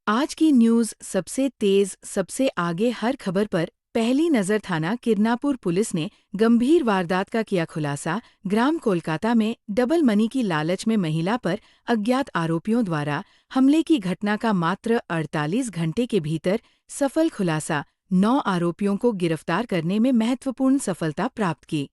आज की न्यूज सबसे तेज, सबसे आगे हर खबर पर पहली नजर थाना किरनापुर पुलिस ने गंभीर वारदात का किया खुलासा। ग्राम कोलकाता में डबल मनी की लालच में महिला पर अज्ञात आरोपियों द्वारा हमले की घटना का मात्र 48 घंटे के भीतर सफल खुलासा। 9 आरोपियों को गिरफ्तार करने में महत्वपूर्ण सफलता प्राप्त की।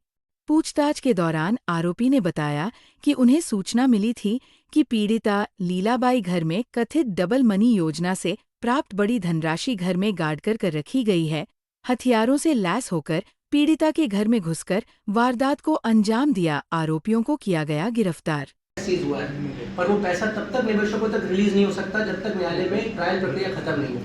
पूछताछ के दौरान आरोपी ने बताया कि उन्हें सूचना मिली थी कि पीड़िता लीलाबाई घर में कथित डबल मनी योजना से प्राप्त बड़ी धनराशि घर में गाड़ कर रखी गई है। हथियारों से लैस होकर पीड़िता के घर में घुसकर वारदात को अंजाम दिया। आरोपियों को किया गया गिरफ्तार। सीज हुआ है, पर वो पैसा तब तक निवेशकों तक रिलीज नहीं हो सकता जब तक न्यायालय में ट्रायल प्रक्रिया खत्म नहीं हो।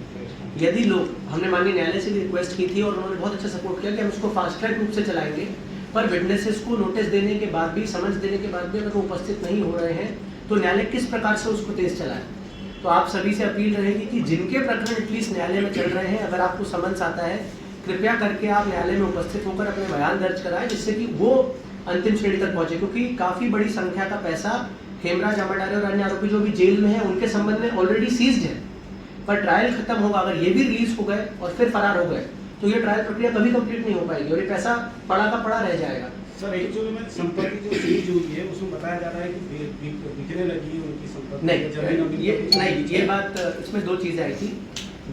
यदि लोग, हमने माननीय न्यायालय से भी रिक्वेस्ट की थी और उन्होंने बहुत अच्छा सपोर्ट किया कि हम इसको फास्ट ट्रैक रूप से चलाएंगे, पर विटनेसेस को नोटिस देने के बाद भी, समझ देने के बाद भी अगर वो उपस्थित नहीं हो रहे हैं तो न्यायालय किस प्रकार से उसको तेज चलाए। तो आप सभी से अपील रहेगी कि जिनके प्रकरण एटलीस्ट न्यायालय में चल रहे हैं, अगर आपको समन्स आता है, कृपया करके आप न्यायालय में उपस्थित होकर अपने बयान दर्ज कराएं, जिससे कि वो अंतिम श्रेणी तक पहुंचे, क्योंकि काफी बड़ी संख्या का पैसा हेमराज अमरडारे और अन्य आरोपी जो भी जेल में है उनके संबंध में ऑलरेडी सीज्ड है। पर ट्रायल खत्म होगा, अगर ये भी रिलीज हो गए और फिर फरार हो गए तो ये ट्रायल प्रक्रिया कभी कंप्लीट नहीं हो पाएगी और ये पैसा पड़ा का पड़ा रह जाएगा। सर, एक जो संपत्ति जो सीज हुई है उसमें बताया जा रहा है कि बिकने लगी है उनकी संपत्ति। नहीं, ये बात, इसमें दो चीजें आई थी।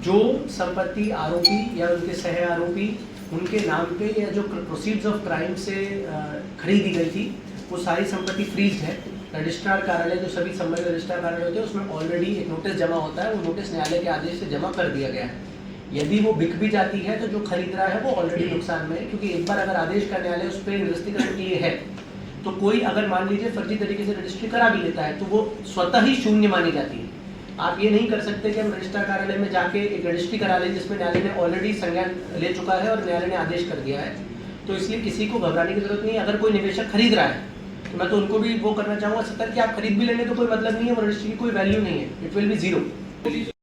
जो संपत्ति आरोपी या उनके सह आरोपी उनके नाम पे या जो प्रोसीड्स ऑफ क्राइम से खरीदी गई थी, वो सारी संपत्ति फ्रीज है। रजिस्ट्रार कार्यालय, जो सभी संबंधित रजिस्ट्रार कार्यालय होते हैं, उसमें ऑलरेडी एक नोटिस जमा होता है। वो नोटिस न्यायालय के आदेश से जमा कर दिया गया है। यदि वो बिक भी जाती है तो जो खरीद रहा है वो ऑलरेडी नुकसान में है, क्योंकि एक बार अगर आदेश का न्यायालय उस पर निरस्तीकरण के लिए है तो कोई अगर मान लीजिए फर्जी तरीके से रजिस्ट्री करा भी लेता है तो वो स्वतः ही शून्य मानी जाती है। आप ये नहीं कर सकते कि हम रजिस्ट्रार कार्यालय में जाके एक रजिस्ट्री करा लें जिसमें न्यायालय ने ऑलरेडी संज्ञान ले चुका है और न्यायालय ने आदेश कर दिया है। तो इसलिए किसी को घबराने की जरूरत नहीं है। अगर कोई निवेशक खरीद रहा है तो मैं तो उनको भी वो करना चाहूँगा सतर्क कि आप खरीद भी लेंगे तो कोई मतलब नहीं है, वो रजिस्ट्री की कोई वैल्यू नहीं है, इट विल बी जीरो।